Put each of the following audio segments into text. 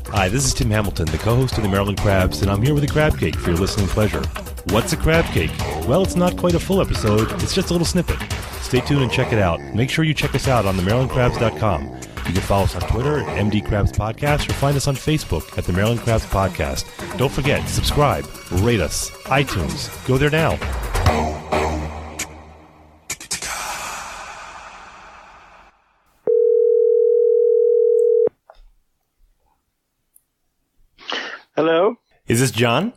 Hi, this is Tim Hamilton, the co-host of the Maryland Crabs, and I'm here with a crabcake for your listening pleasure. What's a crabcake? Well, it's not quite a full episode, it's just a little snippet. Stay tuned and check it out. Make sure you check us out on themarylandcrabs.com. You can follow us on Twitter at MD Crabs Podcast or find us on Facebook at the Maryland Crabs Podcast. Don't forget, subscribe, rate us, iTunes. Go there now. Hello? Is this John?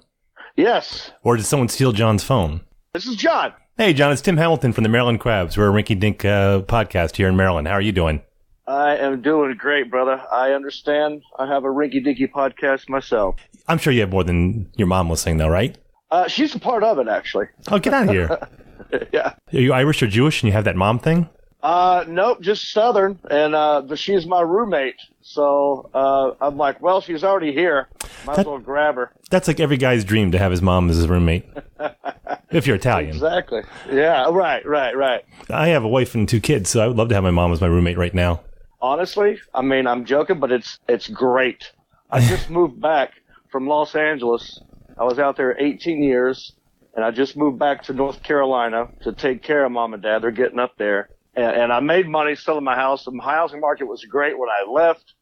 Yes. Or did someone steal John's phone? This is John. Hey, John, it's Tim Hamilton from the Maryland Crabs. We're a rinky-dink podcast here in Maryland. How are you doing? I am doing great, brother. I understand. I have a rinky-dinky podcast myself. I'm sure you have more than your mom was saying, though, right? She's a part of it, actually. Oh, get out of here. Yeah. Are you Irish or Jewish and you have that mom thing? Nope, just Southern, and she's my roommate. So I'm like, well, she's already here. Might as well grab her. That's like every guy's dream to have his mom as his roommate. If you're Italian. Exactly. Yeah, right. I have a wife and 2 kids, so I would love to have my mom as my roommate right now. Honestly, I mean, I'm joking, but it's great. I just moved back from Los Angeles. I was out there 18 years, and I just moved back to North Carolina to take care of mom and dad. They're getting up there. And I made money selling my house. The housing market was great when I left.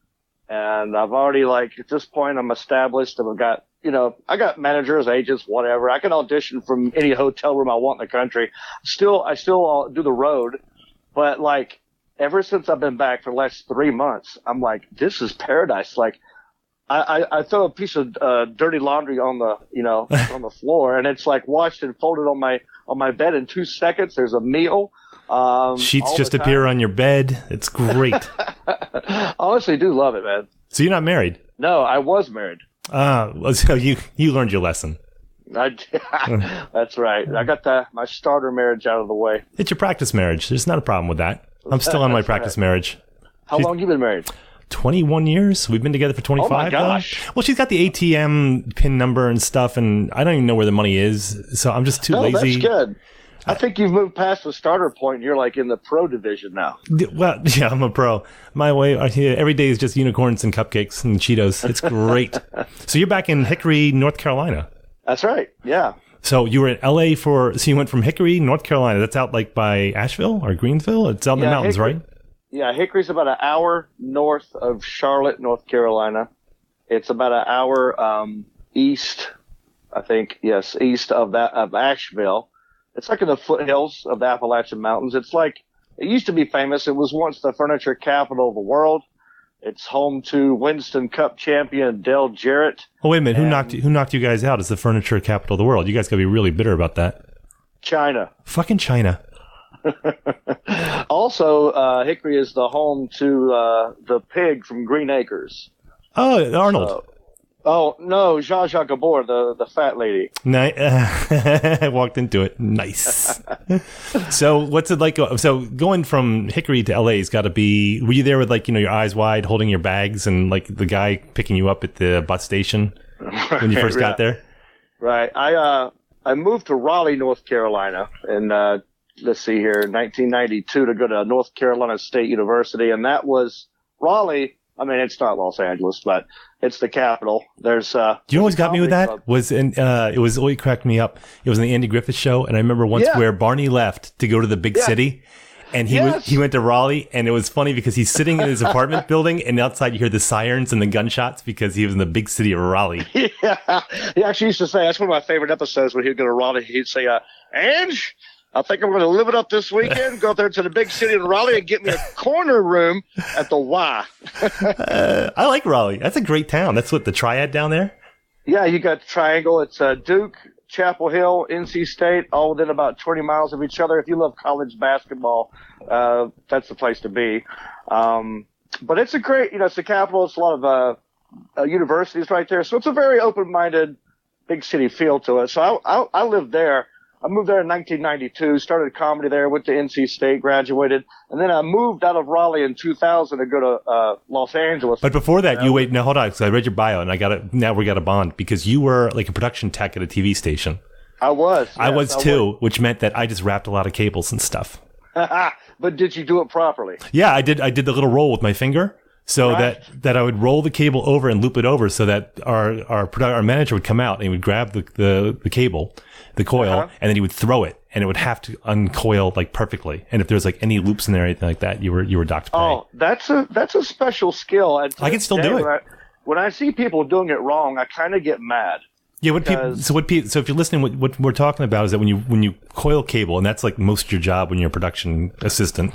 And I've already, at this point, I'm established. I've got, I got managers, agents, whatever. I can audition from any hotel room I want in the country. I still do the road. But, ever since I've been back for the last 3 months, I'm like, this is paradise. I throw a piece of dirty laundry on the, on the floor, and it's washed and folded on my bed in 2 seconds. There's a meal. Sheets just appear on your bed. It's great. Honestly, do love it, man. So you're not married? No, I was married. So you learned your lesson. That's right. I got my starter marriage out of the way. It's your practice marriage. There's not a problem with that. I'm still on my practice marriage. How long you been married? 21 years. We've been together for 25. Oh my gosh. Well, she's got the ATM PIN number and stuff, and I don't even know where the money is, so I'm just too lazy. That's good. I think you've moved past the starter point and you're in the pro division now. Well, yeah, I'm a pro. My way, every day is just unicorns and cupcakes and Cheetos. It's great. So you're back in Hickory, North Carolina. That's right. Yeah. So you were in LA so you went from Hickory, North Carolina. That's out by Asheville or Greensville? It's out in the mountains, right? Yeah, Hickory's about an hour north of Charlotte, North Carolina. It's about an hour east, I think, east of Asheville. It's in the foothills of the Appalachian Mountains. It's it used to be famous. It was once the furniture capital of the world. It's home to Winston Cup champion Dale Jarrett. Oh, wait a minute. Who knocked you guys out as the furniture capital of the world? You guys got to be really bitter about that. China. Fucking China. Also, Hickory is the home to the pig from Green Acres. Oh, Arnold. Oh, no, Jean-Jacques Gabor, the fat lady. I walked into it. Nice. So what's it like? So going from Hickory to LA has got to be, were you there with your eyes wide holding your bags and the guy picking you up at the bus station when you first got there? Right. I moved to Raleigh, North Carolina in, let's see here, 1992 to go to North Carolina State University. And that was Raleigh. I mean, it's not Los Angeles, but it's the capital. There's you always got me with that? It was always cracked me up. It was in the Andy Griffith Show, and I remember once where Barney left to go to the big city, and he went to Raleigh, and it was funny because he's sitting in his apartment building, and outside you hear the sirens and the gunshots because he was in the big city of Raleigh. Yeah, he actually used to say, that's one of my favorite episodes when he'd go to Raleigh. He'd say, Ange, I think I'm going to live it up this weekend, go there to the big city in Raleigh and get me a corner room at the Y. I like Raleigh. That's a great town. That's what, the Triad down there? Yeah, you got the Triangle. It's Duke, Chapel Hill, NC State, all within about 20 miles of each other. If you love college basketball, that's the place to be. But it's a great, it's the capital. It's a lot of universities right there. So it's a very open-minded, big city feel to it. So I lived there. I moved there in 1992, started comedy there, went to NC State, graduated, and then I moved out of Raleigh in 2000 to go to Los Angeles. But before that, hold on, because I read your bio, and now we got a bond, because you were like a production tech at a TV station. I was. Yes, I was too, which meant that I just wrapped a lot of cables and stuff. But did you do it properly? Yeah, I did the little roll with my finger. So Right. that I would roll the cable over and loop it over so that our manager would come out and he would grab the cable, the coil, and then he would throw it and it would have to uncoil like perfectly. And if there's like any loops in there or anything like that, you were docked pay. Oh, that's a special skill. And I can still do it. When I see people doing it wrong, I kind of get mad. Yeah, so if you're listening, what we're talking about is that when you coil cable, and that's like most of your job when you're a production assistant,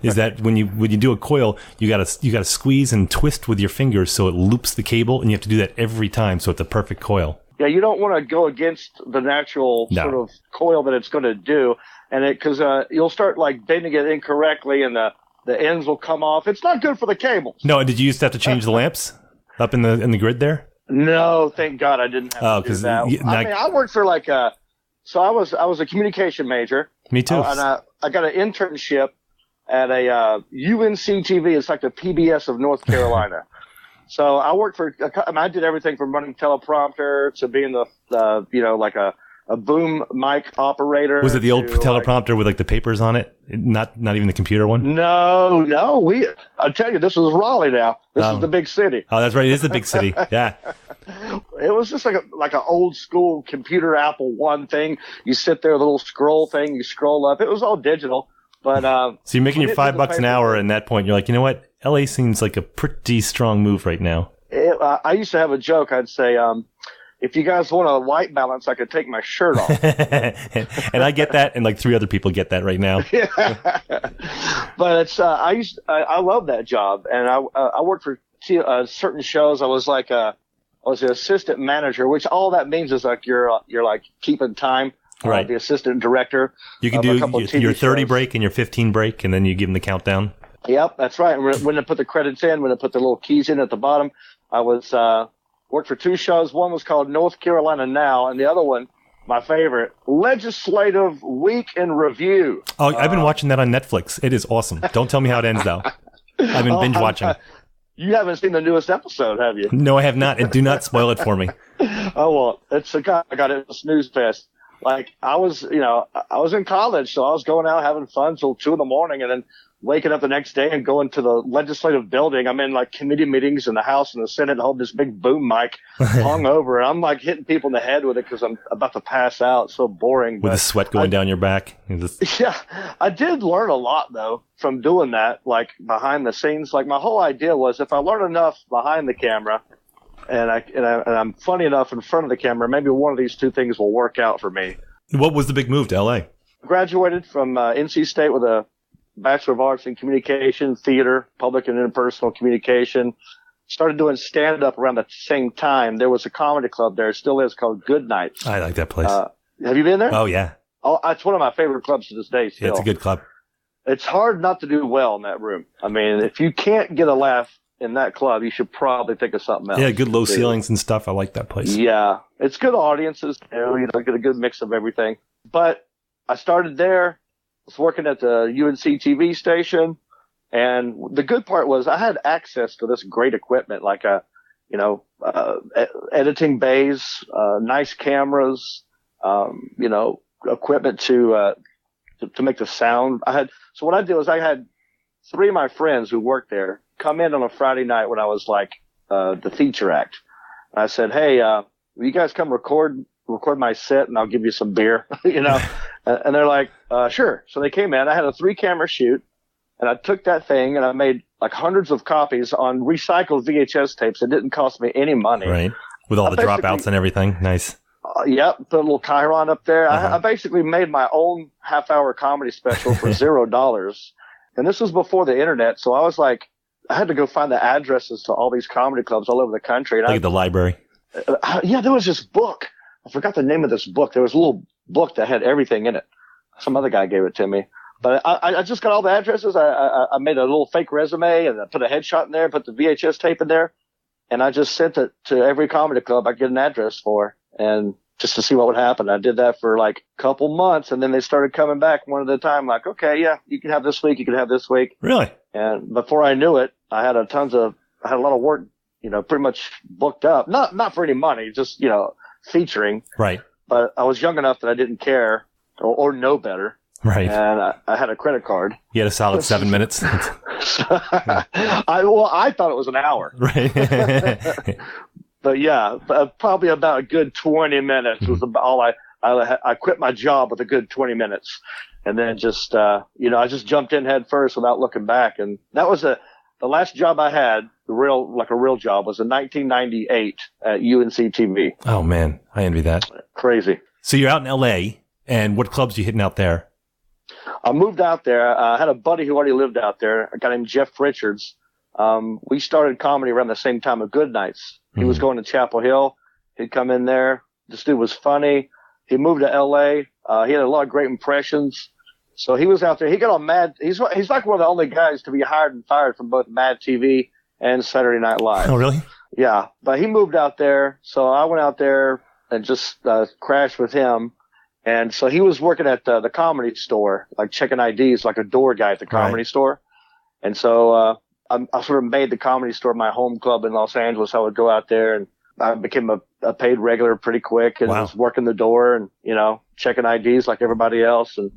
is that when you do a coil, you gotta squeeze and twist with your fingers so it loops the cable, and you have to do that every time so it's a perfect coil. Yeah, you don't want to go against the natural sort of coil that it's going to do, and because you'll start like bending it incorrectly, and the ends will come off. It's not good for the cables. No, and did you used to have to change the lamps up in the grid there? No, thank God I didn't have to do that. I worked for so I was a communication major. Me too. And I got an internship at a UNC TV. It's like the PBS of North Carolina. So I worked I did everything from running teleprompter to being like a boom mic operator. Was it the old teleprompter with like the papers on it? Not even the computer one? No. I tell you, this is Raleigh now. This is the big city. Oh, that's right. It is the big city. Yeah. It was just like an old school computer Apple I thing. You sit there, a little scroll thing, you scroll up. It was all digital. But so you're making your $5 an hour, and at that point you're like, you know what? LA seems like a pretty strong move right now. I used to have a joke. I'd say, if you guys want a white balance, I could take my shirt off. And I get that, and like 3 other people get that right now. Yeah. But it's I love that job, and I worked for certain shows. I was an assistant manager, which all that means is like you're like keeping time. Right. The assistant director. You can do your 30 break and your 15 break, and then you give them the countdown. Yep, that's right. And when I put the credits in, when I put the little keys in at the bottom, I was worked for 2 shows. One was called North Carolina Now, and the other one, my favorite, Legislative Week in Review. Oh, I've been watching that on Netflix. It is awesome. Don't tell me how it ends, though. I've been binge watching. You haven't seen the newest episode, have you? No, I have not, and do not spoil it for me. Oh, well, it's a guy I got it in a snooze fest. Like, I was in college, so I was going out having fun till 2 a.m, and then waking up the next day and going to the legislative building. I'm in like committee meetings in the House and the Senate, holding this big boom mic hung over, and I'm like hitting people in the head with it because I'm about to pass out. It's so boring. With the sweat going down your back. Yeah, I did learn a lot though from doing that, like behind the scenes. Like my whole idea was if I learn enough behind the camera, and I'm funny enough in front of the camera, maybe one of these 2 things will work out for me. What was the big move to LA? Graduated from NC State with a Bachelor of Arts in Communication, Theater, Public and Interpersonal Communication. Started doing stand-up around the same time. There was a comedy club there. It still is, called Good Nights. I like that place. Have you been there? Oh, yeah. Oh, it's one of my favorite clubs to this day still. Yeah, it's a good club. It's hard not to do well in that room. I mean, if you can't get a laugh in that club, you should probably think of something else. Yeah, good low ceilings and stuff. I like that place. Yeah. It's good audiences. Get a good mix of everything. But I started there. I was working at the UNC TV station, and the good part was I had access to this great equipment, like editing bays, nice cameras, equipment to make the sound. So what I did was I had 3 of my friends who worked there come in on a Friday night when I was like the feature act. And I said, hey, will you guys come record my set and I'll give you some beer, And they're like, sure. So they came in. I had a 3-camera shoot, and I took that thing and I made like hundreds of copies on recycled VHS tapes. It didn't cost me any money. Right. With all the dropouts and everything. Nice. Yep. Put a little Chiron up there. I basically made my own half-hour comedy special for $0. And this was before the internet. So I was like, I had to go find the addresses to all these comedy clubs all over the country. And like at the library. Yeah, there was this book. I forgot the name of this book. There was a little book that had everything in it. Some other guy gave it to me. But I just got all the addresses. I made a little fake resume, and I put a headshot in there, put the VHS tape in there, and I just sent it to every comedy club I could get an address for, and just to see what would happen. I did that for like a couple months, and then they started coming back one at a time, like, okay, yeah, you can have this week, you can have this week. Really? And before I knew it, I had a lot of work, pretty much booked up. Not for any money, just, featuring. Right. But I was young enough that I didn't care or know better. Right. And I had a credit card. You had a solid 7 minutes. I thought it was an hour. Right. But yeah, probably about a good 20 minutes was about all I quit my job with a good 20 minutes. And then just, I just jumped in head first without looking back. And that was the last job I had, a real job, was in 1998 at UNC TV. Oh man, I envy that. Crazy. So you're out in LA, and what clubs are you hitting out there? I moved out there. I had a buddy who already lived out there, a guy named Jeff Richards. We started comedy around the same time of Good Nights. He was going to Chapel Hill. He'd come in there. This dude was funny. He moved to LA. He had a lot of great impressions. So he was out there. He got on Mad. He's like one of the only guys to be hired and fired from both Mad TV and Saturday Night Live. Oh, really? Yeah. But he moved out there. So I went out there and just crashed with him. And so he was working at the comedy store, like checking IDs, like a door guy at the comedy store. And so I sort of made the comedy store my home club in Los Angeles. I would go out there, and I became a paid regular pretty quick, and was working the door and, checking IDs like everybody else. And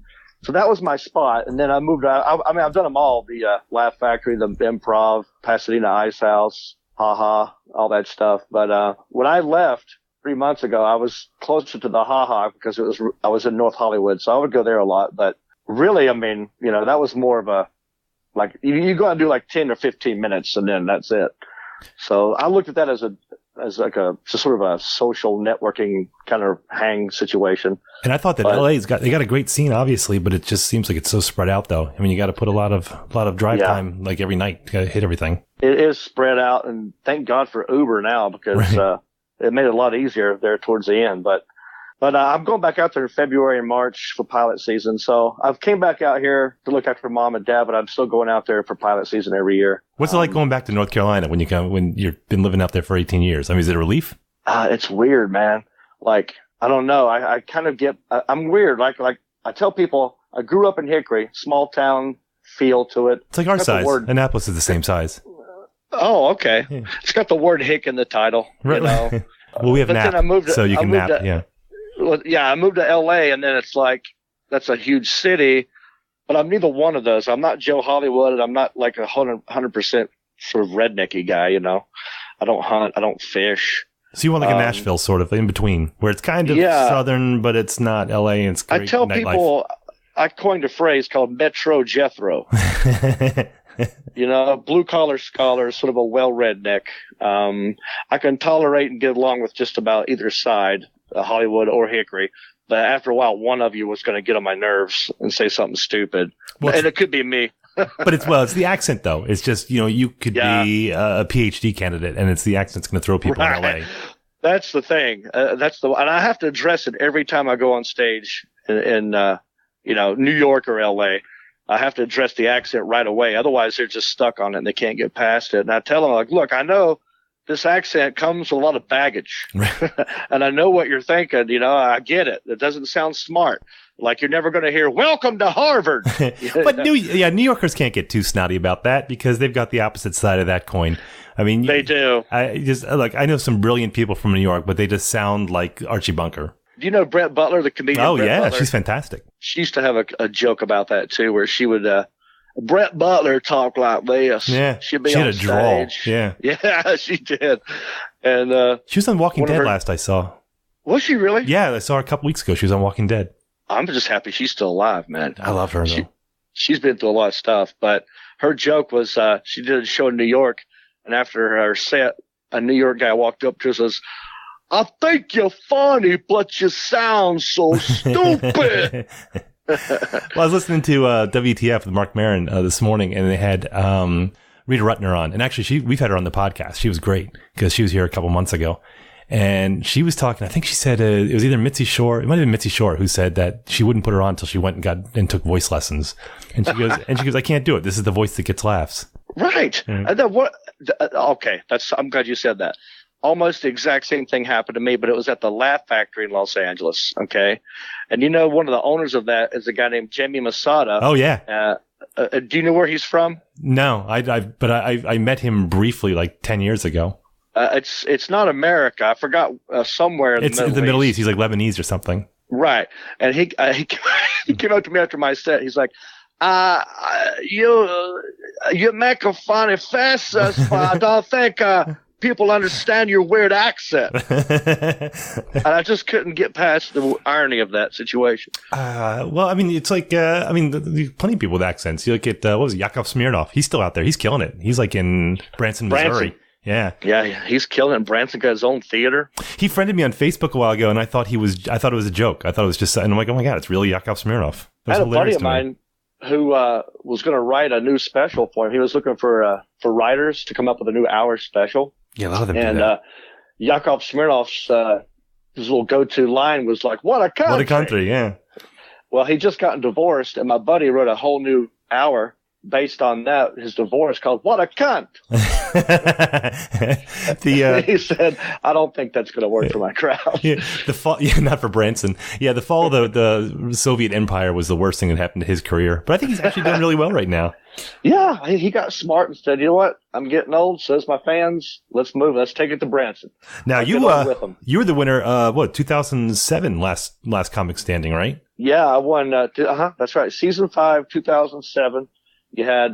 so that was my spot. And then I moved out. I've done them all, the Laugh Factory, the Improv, Pasadena Ice House, Ha Ha, all that stuff. But when I left 3 months ago, I was closer to the Ha Ha because I was in North Hollywood, so I would go there a lot. But really, that was more of a, like, you go and do like 10 or 15 minutes and then that's it. So I looked at that as just sort of a social networking kind of hang situation. And I thought that LA's got a great scene, obviously, but it just seems like it's so spread out, though. I mean, you got to put a lot of drive time, like every night, you got to hit everything. It is spread out, and thank God for Uber now, because it made it a lot easier there towards the end. But I'm going back out there in February and March for pilot season. So I've came back out here to look after mom and dad, but I'm still going out there for pilot season every year. What's it like going back to North Carolina when you've been living out there for 18 years? I mean, is it a relief? It's weird, man. Like, I don't know. I kind of I'm weird. Like I tell people, I grew up in Hickory, small town feel to it. It's like our size. Annapolis is the same size. Oh, okay. Yeah. It's got the word hick in the title. Right. Well, we have nap, so you can nap. Well, yeah, I moved to LA, and then it's like, that's a huge city, but I'm neither one of those. I'm not Joe Hollywood, and I'm not like 100% sort of rednecky guy, I don't hunt, I don't fish. So you want like a Nashville sort of in between, where it's kind of southern, but it's not LA, and it's great. I tell people, I coined a phrase called Metro Jethro. Blue collar scholar, sort of a well redneck. I can tolerate and get along with just about either side, Hollywood or Hickory. But after a while, one of you was going to get on my nerves and say something stupid. And it could be me. But it's the accent, though. It's just, you could be a PhD candidate, and it's the accent's going to throw people in LA. That's the thing. And I have to address it every time I go on stage in New York or LA. I have to address the accent right away. Otherwise, they're just stuck on it and they can't get past it. And I tell them, like, look, I know this accent comes with a lot of baggage. And I know what you're thinking. I get it. It doesn't sound smart. Like, you're never going to hear, welcome to Harvard. But New Yorkers can't get too snotty about that because they've got the opposite side of that coin. I mean, they do. I know some brilliant people from New York, but they just sound like Archie Bunker. Do you know Brett Butler, the comedian? Oh, Brett Butler? She's fantastic. She used to have a joke about that, too, where she would, Brett Butler talk like this. Yeah. She'd be she on had a stage. drawl. Yeah. Yeah, she did. And she was on Walking Dead last I saw. Was she really? Yeah, I saw her a couple weeks ago. She was on Walking Dead. I'm just happy she's still alive, man. I love her, though. She's been through a lot of stuff, but her joke was she did a show in New York, and after her set, a New York guy walked up to her and says, I think you're funny, but you sound so stupid. Well, I was listening to WTF with Mark Maron this morning, and they had Rita Rutner on. And actually, we've had her on the podcast. She was great because she was here a couple months ago. And she was talking, I think she said it was either Mitzi Shore, it might have been Mitzi Shore, who said that she wouldn't put her on until she went and took voice lessons. And she goes, I can't do it. This is the voice that gets laughs. Right. Okay. I'm glad you said that. Almost the exact same thing happened to me, but it was at the Laugh Factory in Los Angeles. Okay. And one of the owners of that is a guy named Jamie Masada. Oh, yeah. Do you know where he's from? No, but I met him briefly like 10 years ago. It's not America. I forgot somewhere in the Middle East. It's the Middle East. He's like Lebanese or something. Right. And he came up to me after my set. He's like, You make a funny face, but I don't think people understand your weird accent. And I just couldn't get past the irony of that situation. Well, I mean, it's like, there's plenty of people with accents. You look at, what was it, Yakov Smirnoff? He's still out there. He's killing it. He's like in Branson, Missouri. Yeah. Yeah, he's killing it. Branson got his own theater. He friended me on Facebook a while ago, and I thought it was a joke. I thought it was just, and I'm like, oh my God, it's really Yakov Smirnoff. I had a buddy of mine who was going to write a new special for him. He was looking for writers to come up with a new hour special. Yeah, a lot of them and, do that. Yakov Smirnoff's his little go-to line was like, "What a country!" What a country, yeah. Well, he just gotten divorced, and my buddy wrote a whole new hour based on that, his divorce, called "What a Cunt." He said, "I don't think that's going to work for my crowd." Yeah, not for Branson. Yeah, the fall of the Soviet Empire was the worst thing that happened to his career. But I think he's actually doing really well right now. Yeah, he got smart and said, "You know what? I'm getting old. Says my fans. Let's move. Let's take it to Branson." Now you were the winner. 2007 last comic standing, right? Yeah, I won. That's right. Season 5, 2007. You had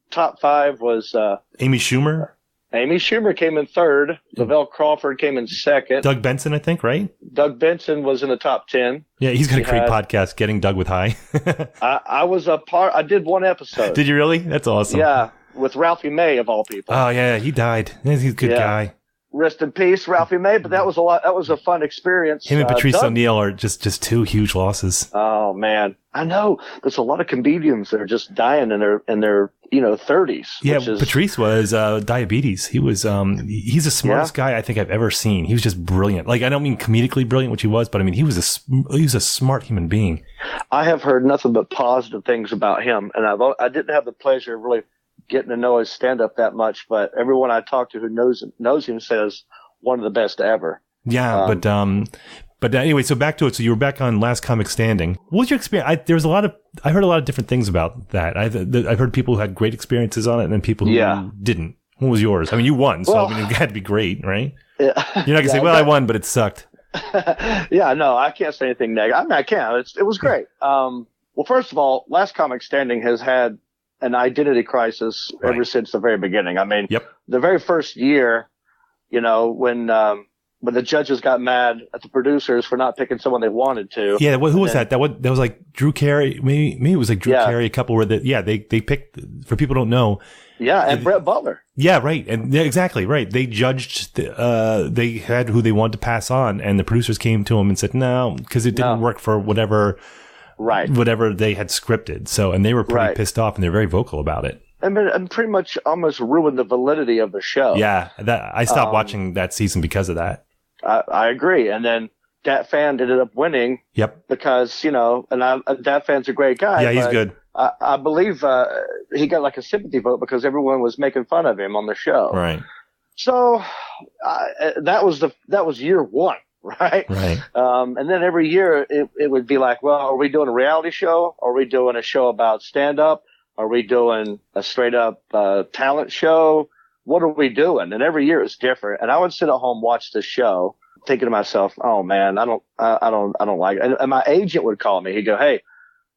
top 5 was Amy Schumer. Amy Schumer came in 3rd. Lavelle Crawford came in 2nd. Doug Benson, I think, right? Doug Benson was in the top 10. Yeah, he's got a great podcast, Getting Doug with High. I was a part. I did one episode. Did you really? That's awesome. Yeah, with Ralphie May of all people. Oh yeah, he died. He's a good guy. Rest in peace, Ralphie May. But that was a lot. That was a fun experience. Him and Patrice O'Neill are just 2 huge losses. Oh man, I know. There's a lot of comedians that are just dying in their 30s. Yeah, Patrice was diabetes. He was he's the smartest guy I think I've ever seen. He was just brilliant. Like, I don't mean comedically brilliant, which he was, but I mean he was a smart human being. I have heard nothing but positive things about him, and I didn't have the pleasure of really getting to know his stand-up that much, but everyone I talk to who knows him says one of the best ever. Yeah, but anyway, so back to it. So you were back on Last Comic Standing. What was your experience? I heard a lot of different things about that. I've heard people who had great experiences on it, and then people who didn't. What was yours? I mean, you won, so it had to be great, right? Yeah. You're not gonna say, "Well, I won, but it sucked." Yeah, no, I can't say anything negative. I mean, I can. It was great. Well, first of all, Last Comic Standing has had an identity crisis ever since the very beginning. I mean, the very first year, when the judges got mad at the producers for not picking someone they wanted to. Yeah, who was that? That was like Drew Carey. Maybe it was like Drew Carey. A couple where they picked, for people who don't know. Yeah, and Brett Butler. Yeah, right, and exactly right. They judged. They had who they wanted to pass on, and the producers came to them and said no, because it didn't work for whatever they had scripted. So, and they were pretty pissed off, and they're very vocal about it. And pretty much almost ruined the validity of the show. Yeah, I stopped watching that season because of that. I agree. And then Dat Fan ended up winning. Yep. Because, Dat Fan's a great guy. Yeah, he's good. I believe he got like a sympathy vote because everyone was making fun of him on the show. Right. So that was year one. Right. Right. And then every year it would be like, well, are we doing a reality show? Are we doing a show about stand up? Are we doing a straight up talent show? What are we doing? And every year it's different. And I would sit at home, watch the show, thinking to myself, oh man, I don't like it. And my agent would call me. He'd go, hey,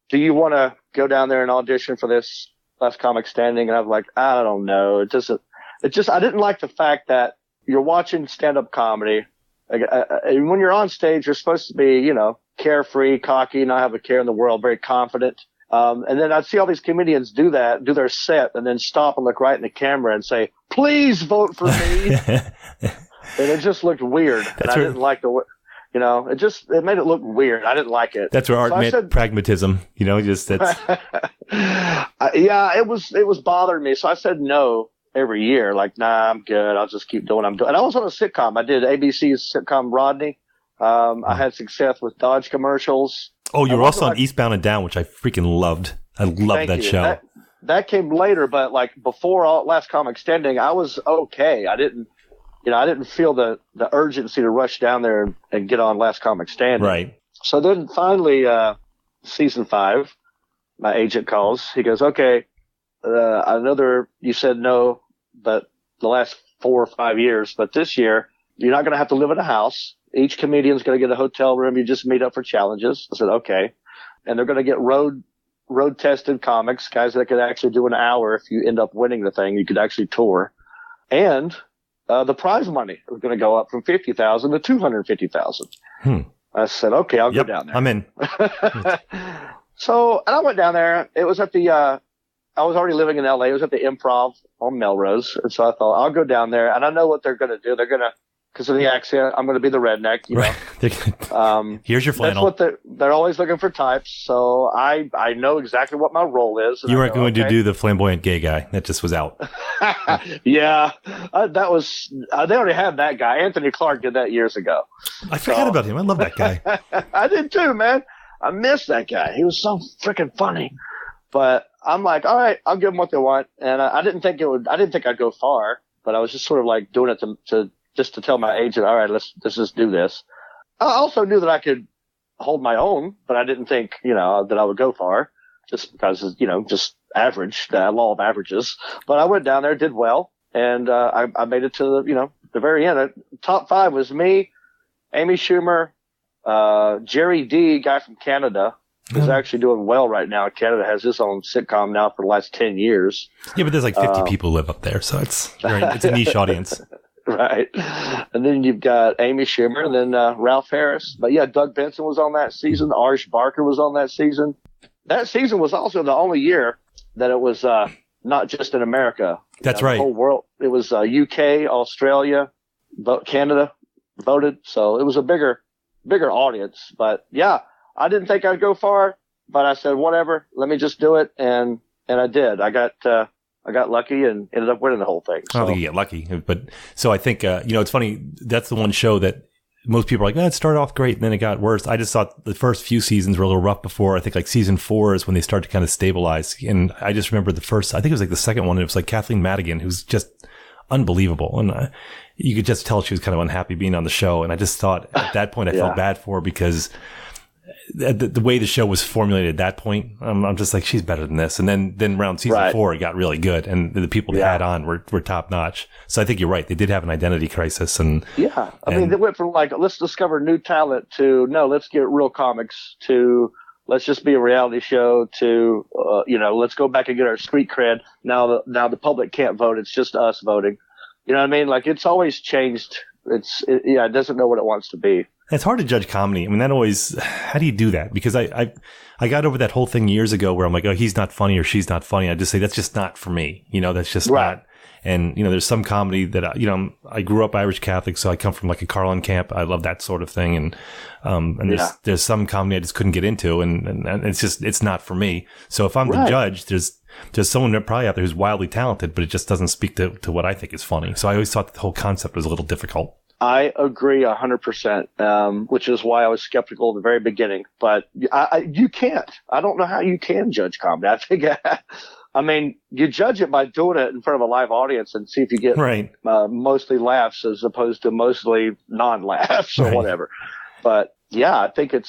do you want to go down there and audition for this Last Comic Standing? And I was like, I don't know. I didn't like the fact that you're watching stand up comedy. When you're on stage, you're supposed to be, carefree, cocky, not have a care in the world, very confident. And then I'd see all these comedians do their set, and then stop and look right in the camera and say, please vote for me. And it just looked weird. And I didn't like it made it look weird. I didn't like it. That's where art met pragmatism, just that's. Yeah, it was bothering me. So I said no every year. Like, nah, I'm good. I'll just keep doing what I'm doing. And I was on a sitcom. I did ABC's sitcom Rodney. I had success with Dodge commercials. Oh, you were also on Eastbound and Down, which I freaking loved. I loved that show. That came later, but like before Last Comic Standing, I was okay. I didn't feel the urgency to rush down there and get on Last Comic Standing. Right. So then finally, season 5, my agent calls. He goes, okay, I know you said no, but the last 4 or 5 years, but this year you're not going to have to live in a house. Each comedian's going to get a hotel room. You just meet up for challenges. I said, okay. And they're going to get road road tested comics, guys that could actually do an hour. If you end up winning the thing, you could actually tour. And the prize money was going to go up from $50,000 to $250,000. I said, okay, I'll go down there. I'm in. So, and I went down there. It was at the, I was already living in LA. It was at the Improv on Melrose. And so I thought, I'll go down there. And I know what they're going to do. They're going to, because of the accent, I'm going to be the redneck, you know. Here's your flannel. That's what they're always looking for types. So I know exactly what my role is. You weren't going to do the flamboyant gay guy. That just was out. Yeah. That was, they already had that guy. Anthony Clark did that years ago. I forgot about him. I love that guy. I did too, man. I miss that guy. He was so freaking funny. But I'm like, all right, I'll give them what they want. And I didn't think I'd go far, but I was just sort of like doing it to tell my agent, all right, let's just do this. I also knew that I could hold my own, but I didn't think, you know, that I would go far just because, you know, just average, the law of averages. But I went down there, did well, and I made it to the very end. Top 5 was me, Amy Schumer, Jerry D, guy from Canada, who's actually doing well right now. Canada has his own sitcom now for the last 10 years. Yeah, but there's like 50 people live up there, so it's a niche audience. Right. And then you've got Amy Schumer and then Ralph Harris. But yeah, Doug Benson was on that season. Arsh Barker was on that season. That season was also the only year that it was not just in America. That's right. The whole world. It was UK, Australia, Canada voted. So it was a bigger audience. But yeah, I didn't think I'd go far, but I said, whatever, let me just do it. And I did. I got lucky and ended up winning the whole thing. So. I don't think you get lucky, but so I think, it's funny. That's the one show that most people are like, it started off great and then it got worse. I just thought the first few seasons were a little rough before. I think like season 4 is when they start to kind of stabilize. And I just remember I think it was like the second one. And it was like Kathleen Madigan, who's just unbelievable. And you could just tell she was kind of unhappy being on the show. And I just thought at that point, I felt bad for her because the way the show was formulated at that point, I'm just like, she's better than this. And then around season 4, it got really good. And the people they had on were top notch. So I think you're right. They did have an identity crisis. I mean, they went from like, let's discover new talent to, no, let's get real comics to, let's just be a reality show to, let's go back and get our street cred. Now the public can't vote. It's just us voting. You know what I mean? Like it's always changed. It doesn't know what it wants to be. It's hard to judge comedy. I mean, how do you do that? Because I got over that whole thing years ago where I'm like, oh, he's not funny or she's not funny. I just say, that's just not for me. That's just not. And, there's some comedy that, I grew up Irish Catholic, so I come from like a Carlin camp. I love that sort of thing. And there's some comedy I just couldn't get into and it's not for me. So if I'm the judge, there's someone probably out there who's wildly talented, but it just doesn't speak to what I think is funny. So I always thought the whole concept was a little difficult. I agree 100%, which is why I was skeptical at the very beginning. But you can't. I don't know how you can judge comedy. I think, I mean, you judge it by doing it in front of a live audience and see if you get mostly laughs as opposed to mostly non-laughs or whatever. But yeah, I think it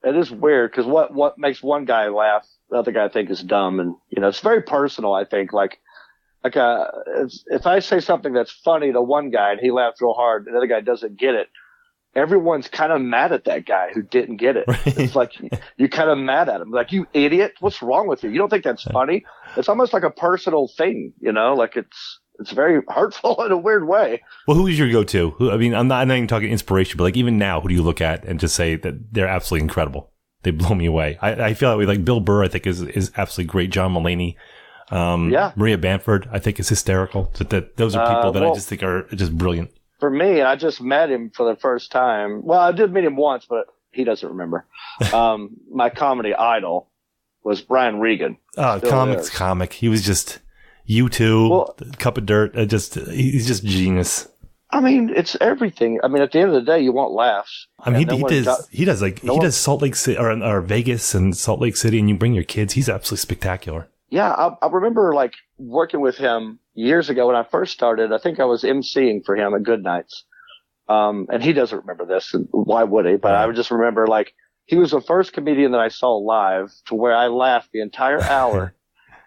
is weird because what makes one guy laugh, the other guy I think is dumb, and it's very personal. I think if I say something that's funny to one guy and he laughs real hard and the other guy doesn't get it, everyone's kind of mad at that guy who didn't get it. It's like you're kind of mad at him. Like, you idiot, what's wrong with you? You don't think that's funny? It's almost like a personal thing, like it's very hurtful in a weird way. Well, who is your go-to? I mean, I'm not even talking inspiration, but like even now, who do you look at and just say that they're absolutely incredible? They blow me away. I feel that way. Like Bill Burr, I think is absolutely great. John Mulaney. Maria Bamford, I think, is hysterical. Those are people that I just think are just brilliant. For me, I just met him for the first time. Well, I did meet him once, but he doesn't remember. My comedy idol was Brian Regan. Comic. He was just U2, Cup of Dirt. He's just genius. I mean, it's everything. I mean, at the end of the day, you want laughs. I mean, he does Salt Lake City or Vegas and Salt Lake City, and you bring your kids. He's absolutely spectacular. Yeah, I remember like working with him years ago when I first started. I think I was emceeing for him at Good Nights. And he doesn't remember this, and why would he? But I would just remember like he was the first comedian that I saw live to where I laughed the entire hour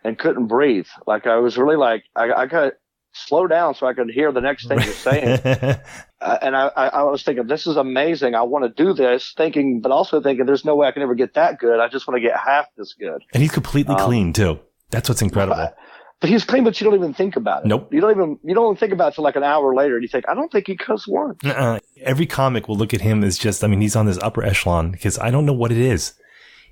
and couldn't breathe. Like I was really like, I got slow down so I could hear the next thing you're saying. And I was thinking, this is amazing. I want to do this, but also thinking there's no way I can ever get that good. I just want to get half this good. And he's completely clean too. That's what's incredible. But he's clean, but you don't even think about it. Nope. You don't even think about it till like an hour later, and you think, I don't think he cussed once. Every comic will look at him as just, I mean, he's on this upper echelon because I don't know what it is.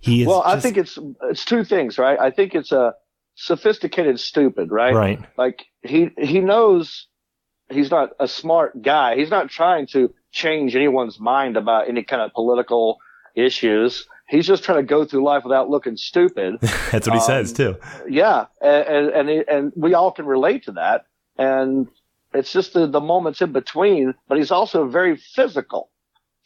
I think it's two things, right? I think it's a sophisticated stupid, right? Right. Like he knows he's not a smart guy. He's not trying to change anyone's mind about any kind of political issues. He's just trying to go through life without looking stupid. That's what he says too. Yeah, and we all can relate to that. And it's just the moments in between. But he's also very physical,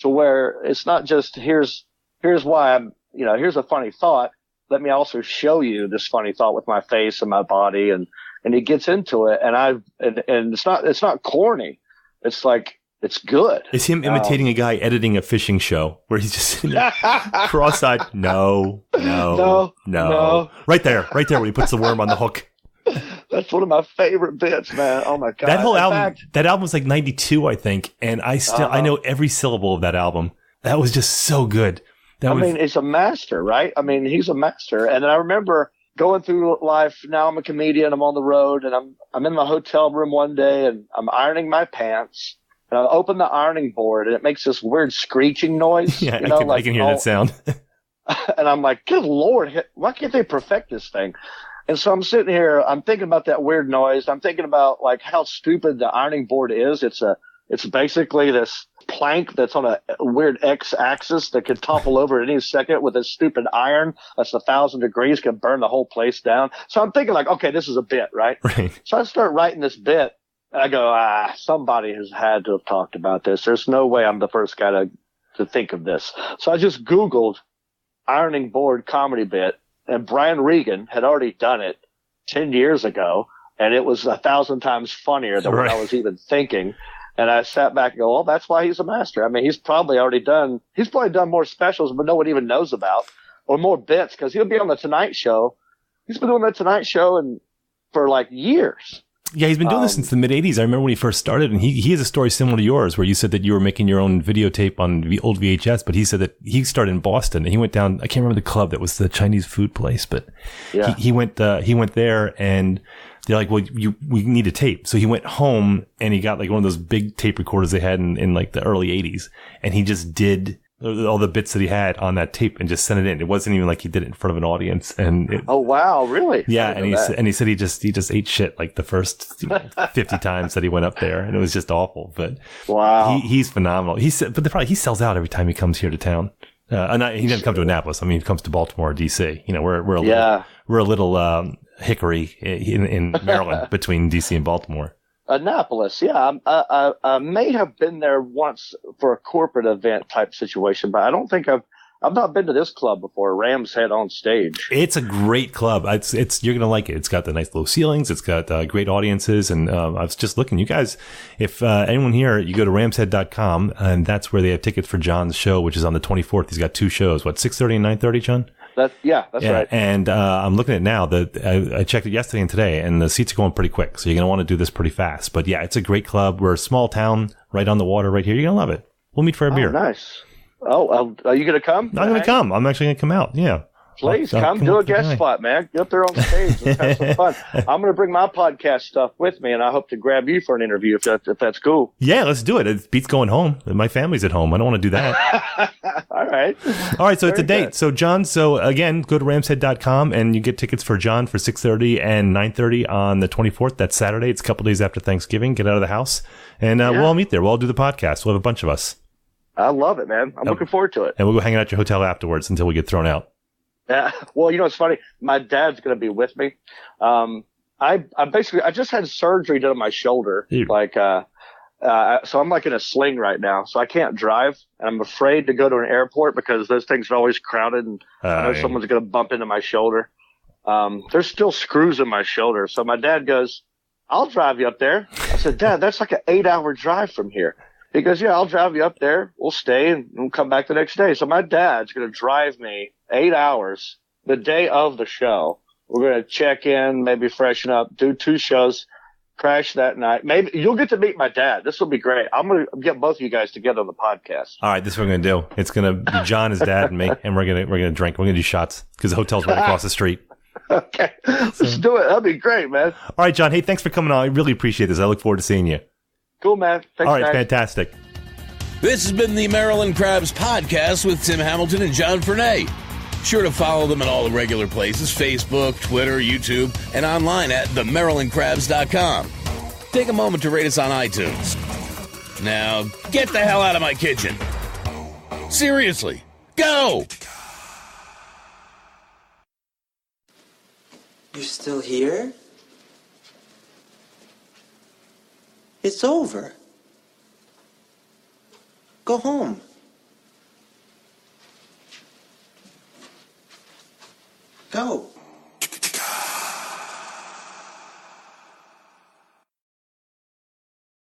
to where it's not just here's why I'm, here's a funny thought. Let me also show you this funny thought with my face and my body, and he gets into it. And it's not corny. It's like, it's good. It's him imitating a guy editing a fishing show where he's just sitting there cross-eyed. No. Right there where he puts the worm on the hook. That's one of my favorite bits, man. Oh my God. That whole that album was like 92, I think. And I know every syllable of that album. That was just so good. It's a master, right? I mean, he's a master. And I remember going through life. Now I'm a comedian. I'm on the road, and I'm in my hotel room one day, and I'm ironing my pants. And I open the ironing board, and it makes this weird screeching noise. Yeah, I can hear that sound. And I'm like, good Lord, why can't they perfect this thing? And so I'm sitting here, I'm thinking about that weird noise. I'm thinking about like how stupid the ironing board is. It's basically this plank that's on a weird X-axis that could topple over at any second with a stupid iron that's 1,000 degrees, can burn the whole place down. So I'm thinking like, okay, this is a bit, right? Right. So I start writing this bit. And I go, somebody has had to have talked about this. There's no way I'm the first guy to think of this. So I just Googled ironing board comedy bit, and Brian Regan had already done it 10 years ago, and it was 1,000 times funnier than what I was even thinking. And I sat back and go, well, that's why he's a master. I mean, he's probably done more specials, but no one even knows about, or more bits, because he'll be on the Tonight Show. He's been doing the Tonight Show for like years. Yeah, he's been doing this since the mid-'80s. I remember when he first started, and he has a story similar to yours, where you said that you were making your own videotape on the old VHS, but he said that he started in Boston, and he went down, I can't remember the club that was the Chinese food place, but he went there, and they're like, well, we need a tape. So he went home, and he got like one of those big tape recorders they had in like the early 80s, and he just did all the bits that he had on that tape and just sent it in. It wasn't even like he did it in front of an audience. Oh wow, really? Yeah, and he said he just ate shit like the first 50 times that he went up there, and it was just awful. But wow, he's phenomenal. He sells out every time he comes here to town. He doesn't come to Annapolis. I mean, he comes to Baltimore or DC. We're a little hickory in Maryland between DC and Baltimore. Annapolis, yeah. I may have been there once for a corporate event type situation, but I don't think I've not been to this club before. Ram's Head on Stage. It's a great club. You're gonna like it. It's got the nice low ceilings. It's got great audiences. And I was just looking, you guys, if anyone here, you go to ramshead.com, and that's where they have tickets for Jon's show, which is on the 24th. He's got two shows. 6:30 and 9:30, Jon? That's right. And I'm looking at it now. I checked it yesterday and today, and the seats are going pretty quick. So you're going to want to do this pretty fast. But yeah, it's a great club. We're a small town right on the water right here. You're going to love it. We'll meet for a beer. Nice. Oh, are you going to come? I'm going to come. I'm actually going to come out. Yeah. Please come do a guest spot, man. Get up there on stage. Let's have some fun. I'm going to bring my podcast stuff with me, and I hope to grab you for an interview if that's cool. Yeah, let's do it. It beats going home. My family's at home. I don't want to do that. All right. So it's a date. Good. So Jon, again, go to ramshead.com and you get tickets for Jon for 6:30 and 9:30 on the 24th. That's Saturday. It's a couple days after Thanksgiving. Get out of the house, and we'll all meet there. We'll all do the podcast. We'll have a bunch of us. I love it, man. I'm looking forward to it. And we'll go hang out at your hotel afterwards until we get thrown out. Yeah. Well, it's funny. My dad's going to be with me. I just had surgery done on my shoulder. Dude. So I'm like in a sling right now, so I can't drive, and I'm afraid to go to an airport because those things are always crowded, and I know someone's going to bump into my shoulder. There's still screws in my shoulder, so my dad goes, "I'll drive you up there." I said, "Dad, that's like an 8-hour drive from here." He goes, "Yeah, I'll drive you up there. We'll stay and we'll come back the next day." So my dad's going to drive me 8 hours the day of the show. We're going to check in, maybe freshen up, do 2 shows. crash that night. Maybe you'll get to meet my dad. This will be great. I'm going to get both of you guys together on the podcast. All right, this is what we're going to do. It's going to be John, his dad, and me, and we're going to drink. We're going to do shots because the hotel's right across the street. Okay, let's do it. That'll be great, man. All right, John. Hey, thanks for coming on. I really appreciate this. I look forward to seeing you. Cool, man. Thanks, all right, guys. fantastic. This has been the Maryland Crabs podcast with Tim Hamilton and John Fernay. Sure to follow them at all the regular places, Facebook, Twitter, YouTube, and online at themarylandcrabs.com. Take a moment to rate us on iTunes. Now, get the hell out of my kitchen. Seriously, go! You're still here? It's over. Go home.